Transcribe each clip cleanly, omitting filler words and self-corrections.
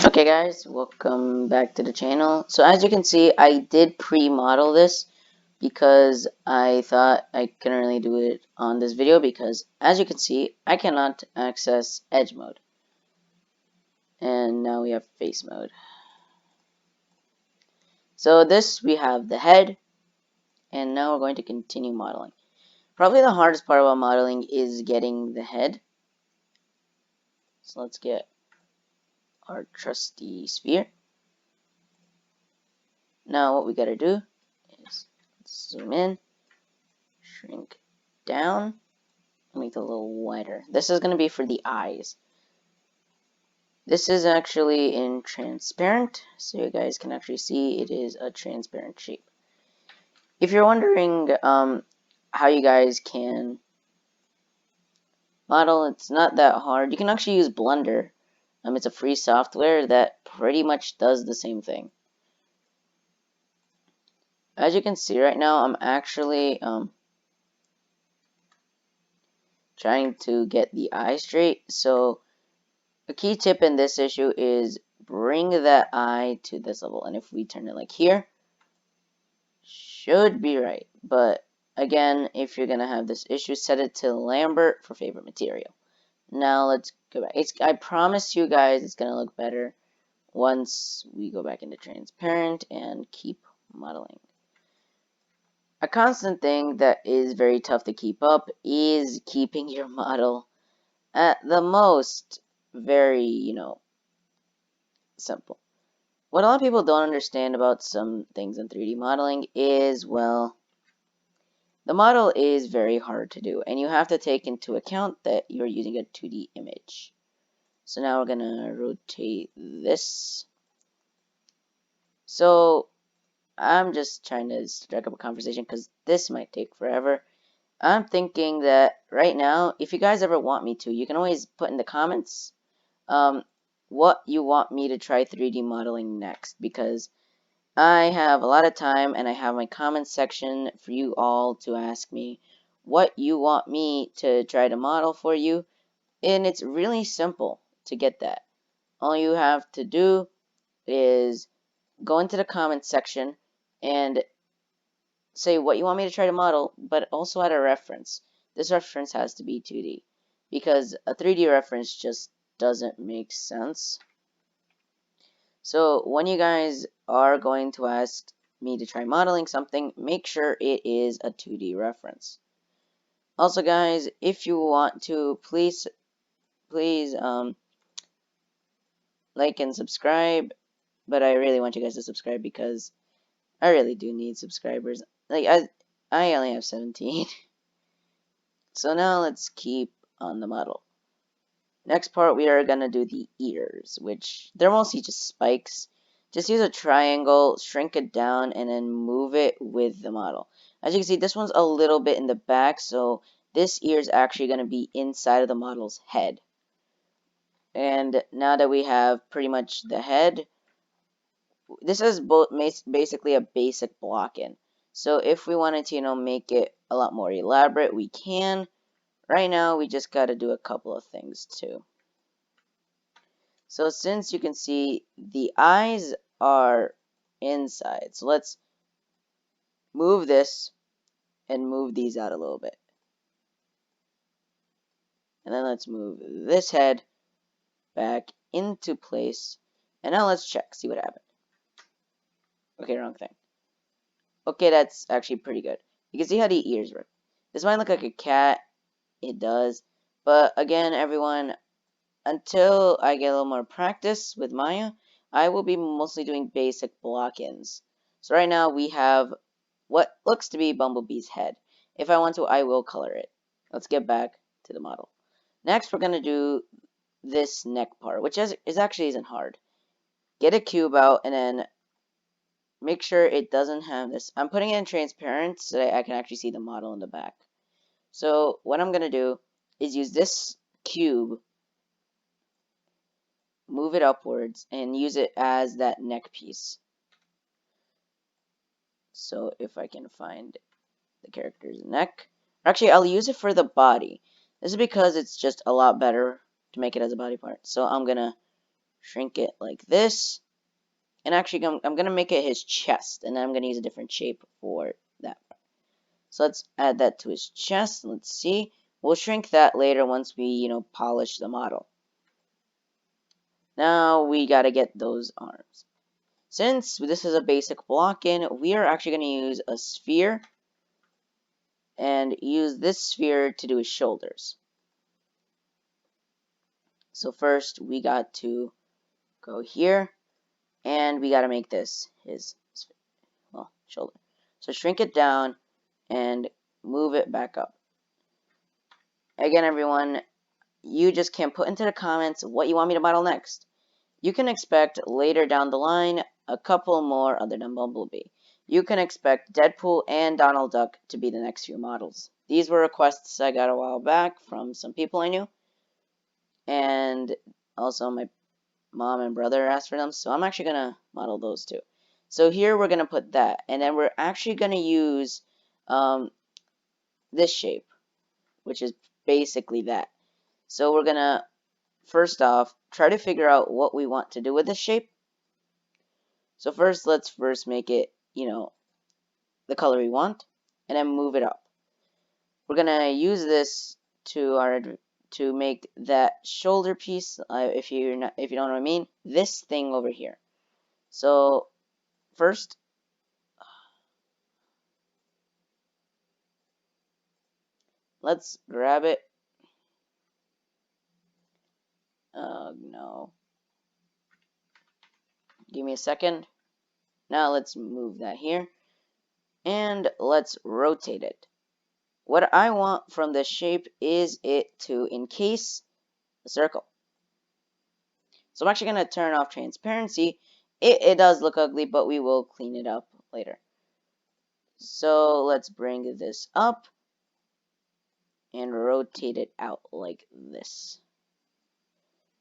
Okay guys, welcome back to the channel. So as you can see, I did pre-model this because I thought I couldn't really do it on this video because as you can see, I cannot access edge mode. And now we have face mode. So this, we have the head, and now we're going to continue modeling. Probably the hardest part about modeling is getting the head. So let's get our trusty sphere. Now what we gotta do is zoom in, shrink down, make it a little wider. This is going to be for the eyes. This is actually in transparent, so you guys can actually see it is a transparent shape. If you're wondering how you guys can model, it's not that hard. You can actually use Blender. It's a free software that pretty much does the same thing. As you can see right now, I'm actually trying to get the eye straight. So a key tip in this issue is bring that eye to this level. And if we turn it like here, should be right. But again, if you're going to have this issue, set it to Lambert for favorite material. Now let's go back. I promise you guys it's going to look better once we go back into transparent and keep modeling. A constant thing that is very tough to keep up is keeping your model at the most very, simple. What a lot of people don't understand about some things in 3D modeling is, well, the model is very hard to do, and you have to take into account that you're using a 2D image. So now we're going to rotate this. So I'm just trying to strike up a conversation because this might take forever. I'm thinking that right now, if you guys ever want me to, you can always put in the comments what you want me to try 3D modeling next, because I have a lot of time and I have my comment section for you all to ask me what you want me to try to model for you, and it's really simple to get that. All you have to do is go into the comment section and say what you want me to try to model, but also add a reference. This reference has to be 2D because a 3D reference just doesn't make sense. So when you guys are going to ask me to try modeling something, make sure it is a 2D reference. Also guys, if you want to, please like and subscribe, but I really want you guys to subscribe because I really do need subscribers. Like I only have 17. So now let's keep on the model. Next part, we are gonna do the ears, which they're mostly just spikes. Just use a triangle, shrink it down, and then move it with the model. As you can see, this one's a little bit in the back, so this ear is actually gonna be inside of the model's head. And now that we have pretty much the head, this is basically a basic block in. So if we wanted to, make it a lot more elaborate, we can. Right now, we just gotta do a couple of things too. So since you can see the eyes are inside, so let's move this and move these out a little bit. And then let's move this head back into place. And now let's check, see what happened. Okay, wrong thing. Okay, that's actually pretty good. You can see how the ears work. This might look like a cat. It does. But again, everyone, until I get a little more practice with Maya, I will be mostly doing basic block-ins. So right now we have what looks to be Bumblebee's head. If I want to, I will color it. Let's get back to the model. Next, we're going to do this neck part, which actually isn't hard. Get a cube out and then make sure it doesn't have this. I'm putting it in transparent so that I can actually see the model in the back. So what I'm going to do is use this cube, move it upwards, and use it as that neck piece. So if I can find the character's neck. Actually, I'll use it for the body. This is because it's just a lot better to make it as a body part. So I'm gonna shrink it like this. And actually, I'm going to make it his chest, and then I'm going to use a different shape for that. So let's add that to his chest. Let's see. We'll shrink that later once we, polish the model. Now we got to get those arms. Since this is a basic block-in, we are actually going to use a sphere and use this sphere to do his shoulders. So first, we got to go here, and we got to make this his, shoulder. So shrink it down and move it back up. Again, everyone, you just can put into the comments what you want me to model next. You can expect later down the line a couple more other than Bumblebee. You can expect Deadpool and Donald Duck to be the next few models. These were requests I got a while back from some people I knew. And also my mom and brother asked for them, so I'm actually going to model those too. So here we're going to put that, and then we're actually going to use this shape, which is basically that. So we're going to, first off, try to figure out what we want to do with this shape. So first, let's first make it, the color we want, and then move it up. We're going to use this to make that shoulder piece, if you know what I mean, this thing over here. So first, let's grab it. No. Give me a second. Now let's move that here. And let's rotate it. What I want from this shape is it to encase a circle. So I'm actually going to turn off transparency. It does look ugly, but we will clean it up later. So let's bring this up and rotate it out like this.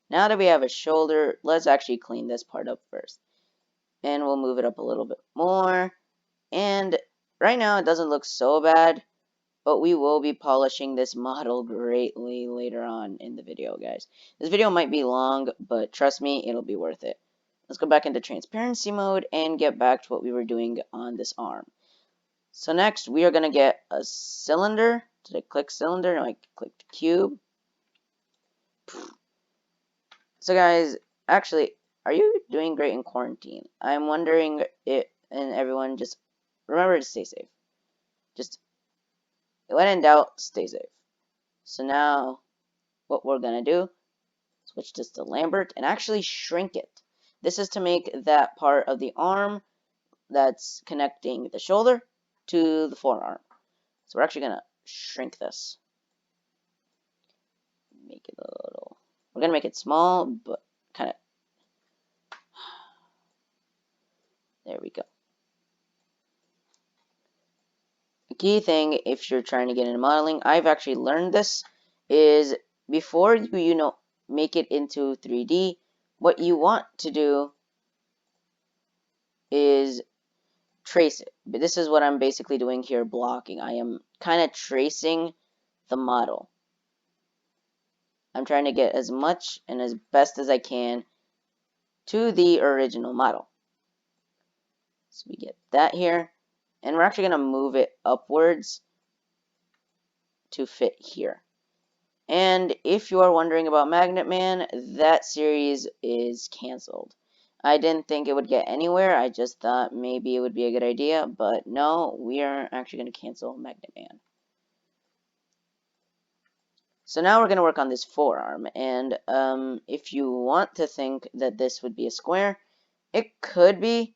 Now that we have a shoulder, let's actually clean this part up first. And we'll move it up a little bit more. And right now it doesn't look so bad, but we will be polishing this model greatly later on in the video, guys. This video might be long, but trust me, it'll be worth it. Let's go back into transparency mode and get back to what we were doing on this arm. So next, we are going to get a cylinder. Did I click cylinder? No, I clicked cube. So guys, actually, are you doing great in quarantine? I'm wondering if, and everyone, just remember to stay safe. Just, when in doubt, stay safe. So now, what we're going to do, switch this to Lambert, and actually shrink it. This is to make that part of the arm that's connecting the shoulder to the forearm. So we're actually going to shrink this. Make it a little... We're going to make it small, but kind of... There we go. The key thing, if you're trying to get into modeling, I've actually learned this, is before you make it into 3D, what you want to do is trace it. But this is what I'm basically doing here, blocking. I am kind of tracing the model. I'm trying to get as much and as best as I can to the original model. So we get that here, and we're actually going to move it upwards to fit here. And if you are wondering about Magnet Man, that series is canceled. I didn't think it would get anywhere. I just thought maybe it would be a good idea, but no, we are actually going to cancel Magnet Man. So now we're going to work on this forearm, and if you want to think that this would be a square, it could be,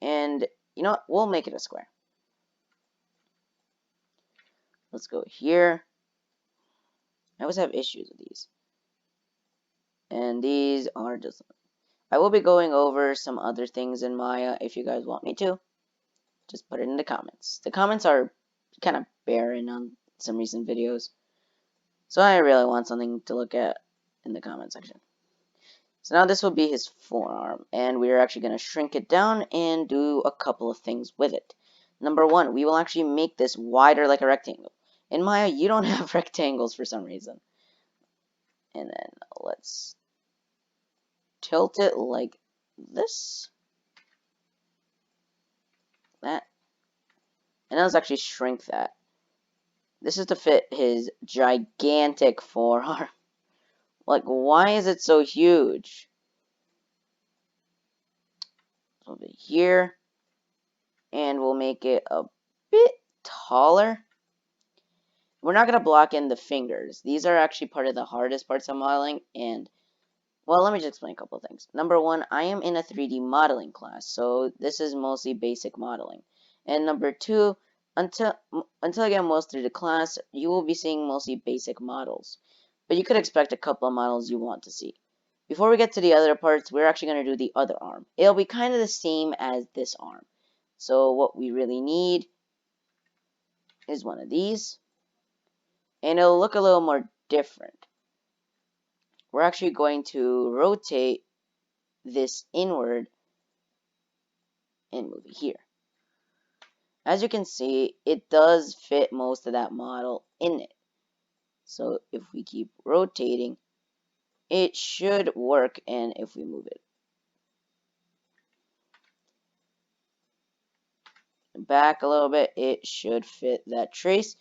and you know what, we'll make it a square. Let's go here. I always have issues with these. And these are just... I will be going over some other things in Maya if you guys want me to. Just put it in the comments. The comments are kind of barren on some recent videos. So I really want something to look at in the comment section. So now this will be his forearm, and we are actually going to shrink it down and do a couple of things with it. Number one, we will actually make this wider like a rectangle. In Maya, you don't have rectangles for some reason. And then let's tilt it like this. That. And now let's actually shrink that. This is to fit his gigantic forearm. Like, why is it so huge? Over here. And we'll make it a bit taller. We're not going to block in the fingers. These are actually part of the hardest parts of modeling. And, well, let me just explain a couple of things. Number one, I am in a 3D modeling class. So this is mostly basic modeling. And number two, until I get most through the class, you will be seeing mostly basic models. But you could expect a couple of models you want to see. Before we get to the other parts, we're actually going to do the other arm. It'll be kind of the same as this arm. So what we really need is one of these. And it'll look a little more different. We're actually going to rotate this inward and move it here. As you can see, it does fit most of that model in it. So if we keep rotating, it should work, and if we move it back a little bit, it should fit that trace.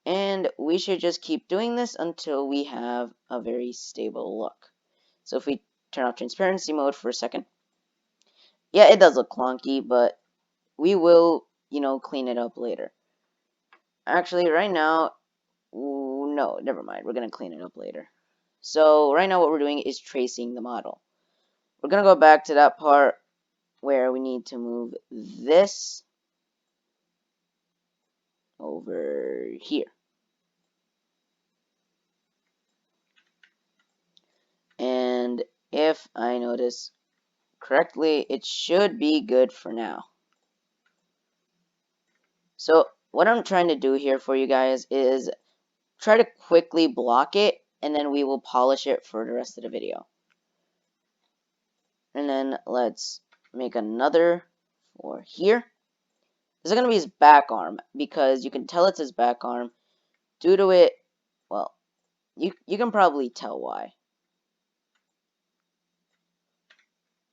And we should just keep doing this until we have a very stable look. So if we turn off transparency mode for a second, yeah, it does look clunky, but we will, clean it up later. Actually, right now, no, never mind. We're going to clean it up later. So right now what we're doing is tracing the model. We're going to go back to that part where we need to move this over here. And if I notice correctly, it should be good for now. So what I'm trying to do here for you guys is try to quickly block it, and then we will polish it for the rest of the video. And then let's make another for here. This is going to be his back arm, because you can tell it's his back arm due to it. Well, you can probably tell why.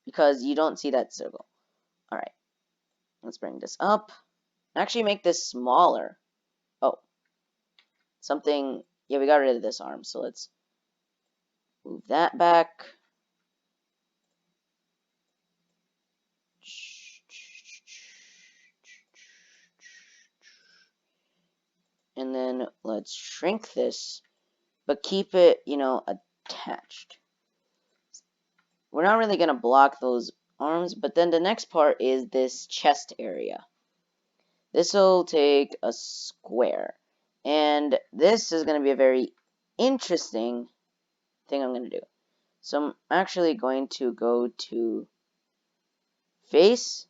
Because you don't see that circle. Alright, let's bring this up. Actually make this smaller. Oh, something, yeah, we got rid of this arm, so let's move that back. And then let's shrink this, but keep it, attached. We're not really going to block those arms, but then the next part is this chest area. This will take a square. And this is going to be a very interesting thing I'm going to do. So I'm actually going to go to face.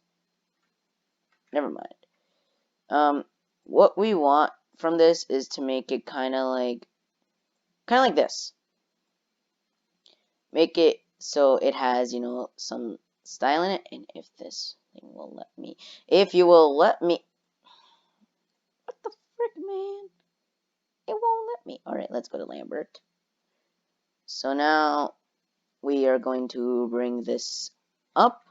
Never mind. What we want from this is to make it kind of like this. Make it so it has, some style in it. And if this thing will let me, if you will let me, what the frick, man? It won't let me. Alright, let's go to Lambert. So now we are going to bring this up.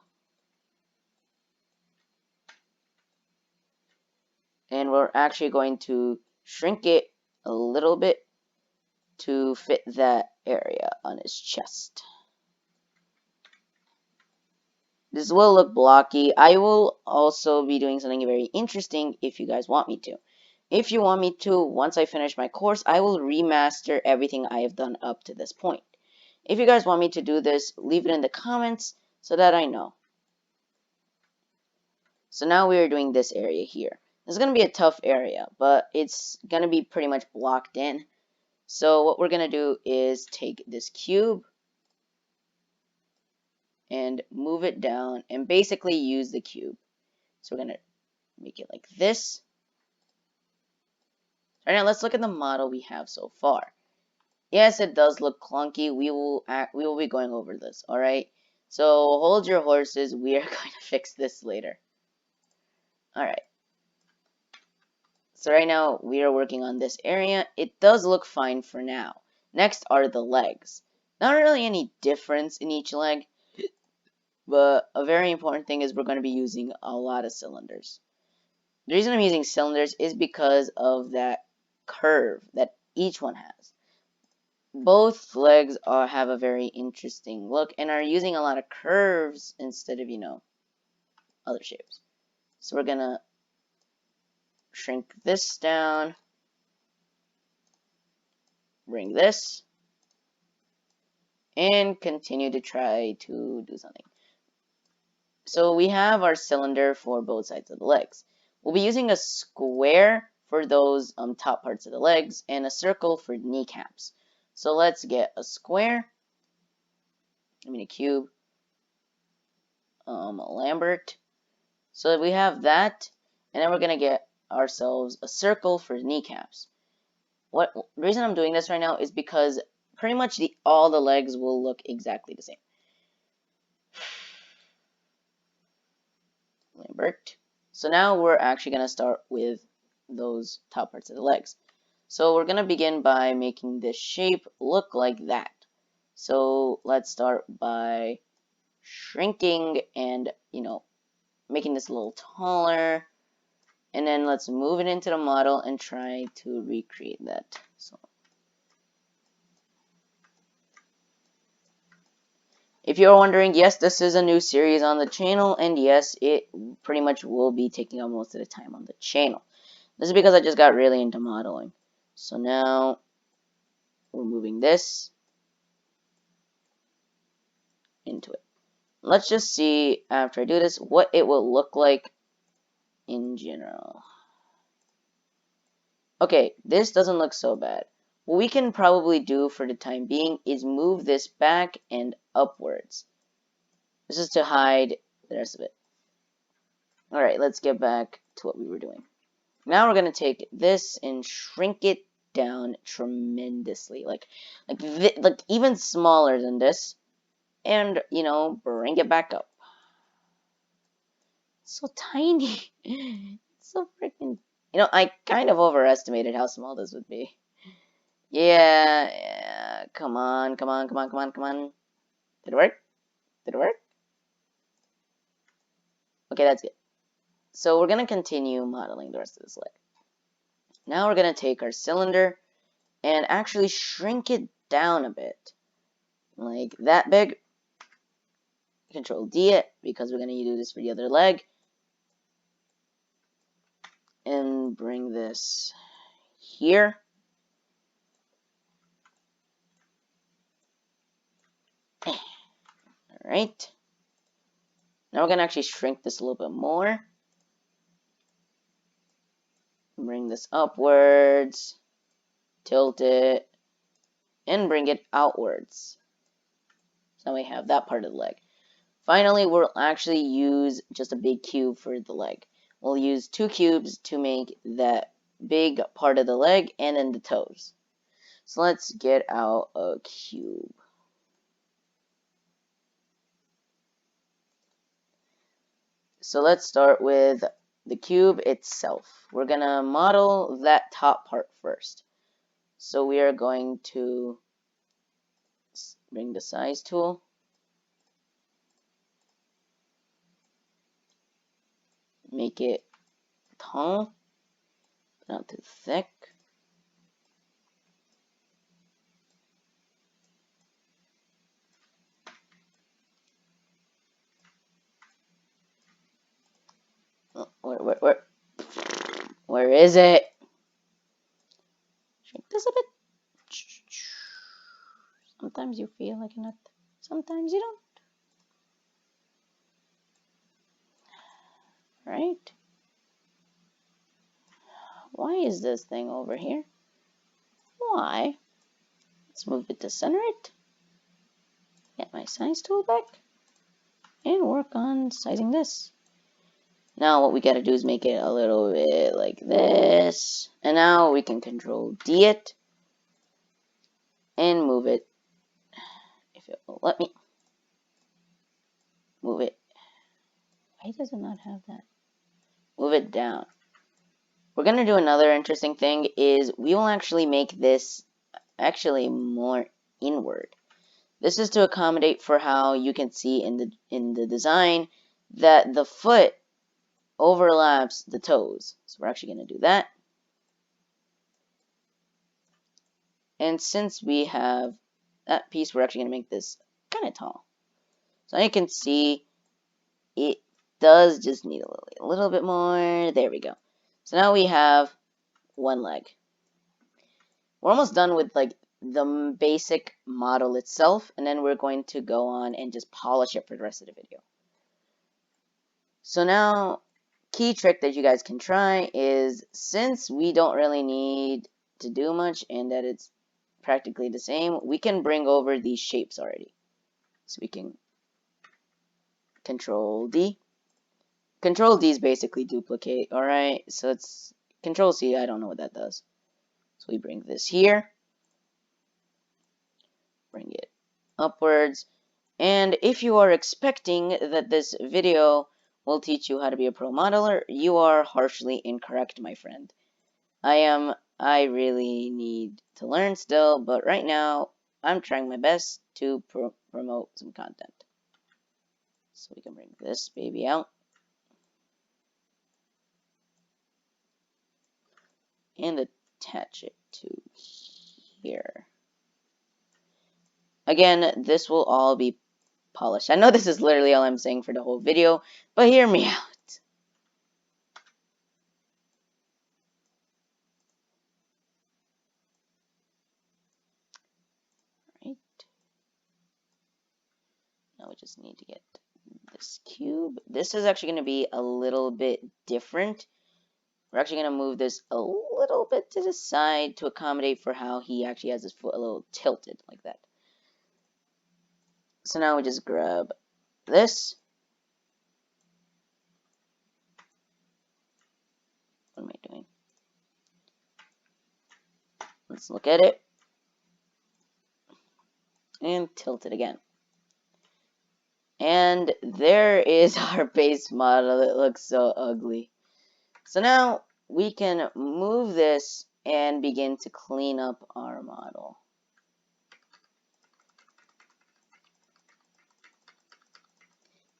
And we're actually going to shrink it a little bit to fit that area on his chest. This will look blocky. I will also be doing something very interesting if you guys want me to. If you want me to, once I finish my course, I will remaster everything I have done up to this point. If you guys want me to do this, leave it in the comments so that I know. So now we are doing this area here. This is going to be a tough area, but it's going to be pretty much blocked in. So what we're going to do is take this cube and move it down and basically use the cube. So we're going to make it like this. All right, now let's look at the model we have so far. Yes, it does look clunky. We will be going over this, all right? So hold your horses. We are going to fix this later. All right. So right now we are working on this area. It does look fine for now. Next are the legs. Not really any difference in each leg, but a very important thing is we're going to be using a lot of cylinders. The reason I'm using cylinders is because of that curve that each one has. Both legs have a very interesting look and are using a lot of curves instead of, other shapes. So we're going to shrink this down, bring this, and continue to try to do something. So we have our cylinder for both sides of the legs. We'll be using a square for those top parts of the legs and a circle for kneecaps. So let's get a square, a cube, Lambert. So that we have that, and then we're going to get ourselves a circle for kneecaps. The reason I'm doing this right now is because pretty much all the legs will look exactly the same. Lambert. So now we're actually going to start with those top parts of the legs. So we're going to begin by making this shape look like that. So let's start by shrinking and, making this a little taller. And then let's move it into the model and try to recreate that. So if you're wondering, yes, this is a new series on the channel, and yes, it pretty much will be taking up most of the time on the channel. This is because I just got really into modeling. So now we're moving this into it. Let's just see, after I do this, what it will look like in general. Okay, this doesn't look so bad. What we can probably do for the time being is move this back and upwards. This is to hide the rest of it. Alright, let's get back to what we were doing. Now we're going to take this and shrink it down tremendously. Like even smaller than this. And, bring it back up. It's so tiny. It's so freaking... I kind of overestimated how small this would be. Yeah, come on. Did it work? Did it work? Okay, that's good. So we're going to continue modeling the rest of this leg. Now we're going to take our cylinder and actually shrink it down a bit. Like that big. Control D it, because we're going to do this for the other leg. And bring this here. Alright. Now we're going to actually shrink this a little bit more. Bring this upwards. Tilt it. And bring it outwards. So now we have that part of the leg. Finally, we'll actually use just a big cube for the leg. We'll use 2 cubes to make that big part of the leg and then the toes. So let's get out a cube. So let's start with the cube itself. We're going to model that top part first. So we are going to bring the size tool. Make it tall, not too thick. Where is it? Shrink this a bit. Sometimes you feel like a nut. Sometimes you don't. Right? Why is this thing over here? Why? Let's move it to center it. Get my size tool back. And work on sizing this. Now what we gotta do is make it a little bit like this. And now we can control D it. And move it. If it will let me. Move it. Why does it not have that? Move it down. We're gonna do another interesting thing is we will actually make this actually more inward. This is to accommodate for how you can see in the design that the foot overlaps the toes. So we're actually going to do that. And since we have that piece, we're actually going to make this kind of tall. So you can see it does just need a little bit more. There we go. So now we have one leg. We're almost done with like the basic model itself, and then we're going to go on and just polish it for the rest of the video. So now, key trick that you guys can try is, since we don't really need to do much and that it's practically the same, we can bring over these shapes already. So we can Control D. Control D is basically duplicate, alright? So it's Control C, I don't know what that does. So we bring this here, bring it upwards, and if you are expecting that this video will teach you how to be a pro modeler, you are harshly incorrect, my friend. I really need to learn still, but right now, I'm trying my best to promote some content. So we can bring this baby out. And attach it to here. Again, this will all be polished. I know this is literally all I'm saying for the whole video, but hear me out. Right. Now we just need to get this cube. This is actually going to be a little bit different. We're actually going to move this a little bit to the side to accommodate for how he actually has his foot a little tilted like that. So now we just grab this. What am I doing? Let's look at it. And tilt it again. And there is our base model. It looks so ugly. So now we can move this and begin to clean up our model.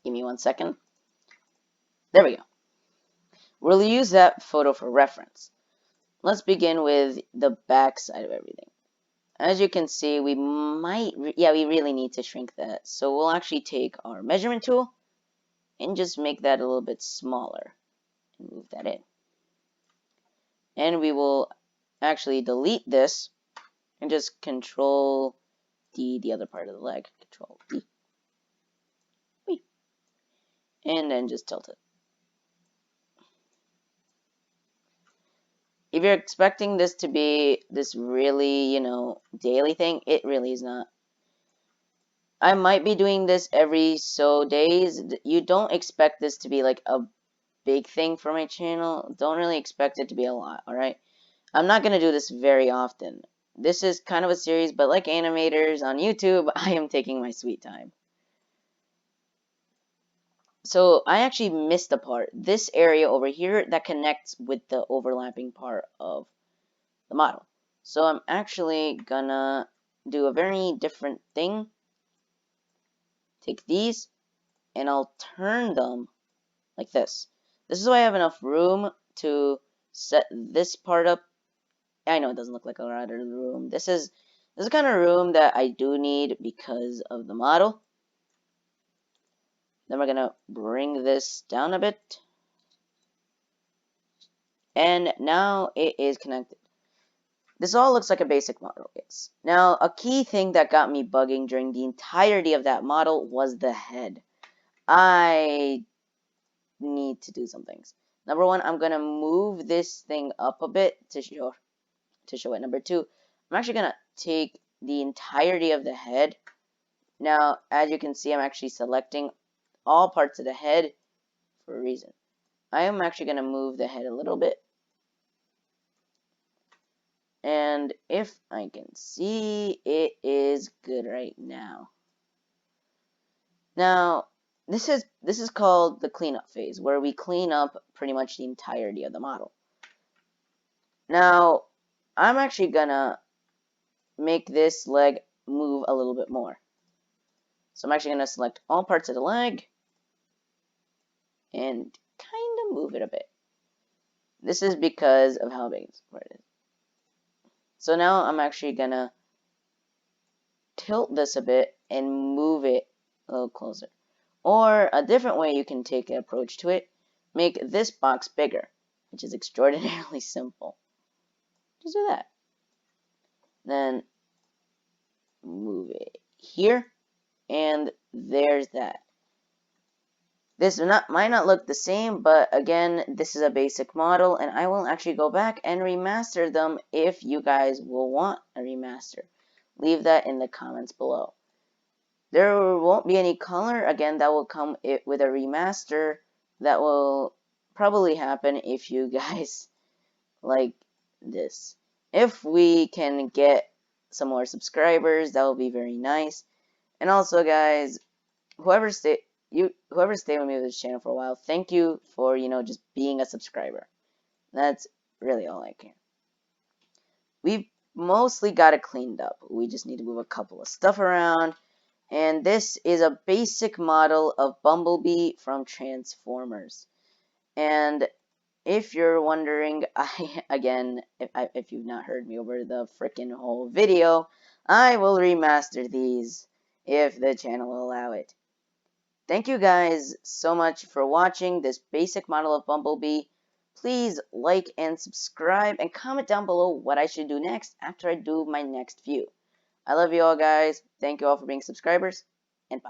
Give me 1 second. There we go. We'll use that photo for reference. Let's begin with the back side of everything. As you can see, we really need to shrink that. So we'll actually take our measurement tool and just make that a little bit smaller and move that in. And we will actually delete this and just Control D the other part of the leg. Control D. Whee. And then just tilt it. If you're expecting this to be this really, daily thing, it really is not. I might be doing this every so days. You don't expect this to be like a big thing for my channel. Don't really expect it to be a lot, alright? I'm not going to do this very often. This is kind of a series, but like animators on YouTube, I am taking my sweet time. So I actually missed a part. This area over here that connects with the overlapping part of the model. So I'm actually gonna do a very different thing. Take these and I'll turn them like this. This is why I have enough room to set this part up. I know it doesn't look like a lot of room. This is the kind of room that I do need because of the model. Then we're gonna bring this down a bit. And now it is connected. This all looks like a basic model, yes. Now, a key thing that got me bugging during the entirety of that model was the head. I need to do some things. Number one, I'm going to move this thing up a bit to show it. Number two, I'm actually going to take the entirety of the head. Now, as you can see, I'm actually selecting all parts of the head for a reason. I am actually going to move the head a little bit. And if I can see, it is good right now. Now, this is called the cleanup phase, where we clean up pretty much the entirety of the model. Now, I'm actually gonna make this leg move a little bit more. So I'm actually going to select all parts of the leg and kind of move it a bit. This is because of how big this part is. So now I'm actually going to tilt this a bit and move it a little closer. Or a different way you can take an approach to it, make this box bigger, which is extraordinarily simple. Just do that. Then move it here, and there's that. This might not look the same, but again, this is a basic model, and I will actually go back and remaster them if you guys will want a remaster. Leave that in the comments below. There won't be any color, again, that will come with a remaster. That will probably happen if you guys like this. If we can get some more subscribers, that will be very nice. And also, guys, whoever stayed with me with this channel for a while, thank you for, just being a subscriber. That's really all I care. We've mostly got it cleaned up. We just need to move a couple of stuff around. And this is a basic model of BumbleBee from Transformers. And if you're wondering, if you've not heard me over the frickin' whole video, I will remaster these if the channel will allow it. Thank you guys so much for watching this basic model of BumbleBee. Please like and subscribe and comment down below what I should do next after I do my next view. I love you all, guys. Thank you all for being subscribers, and bye.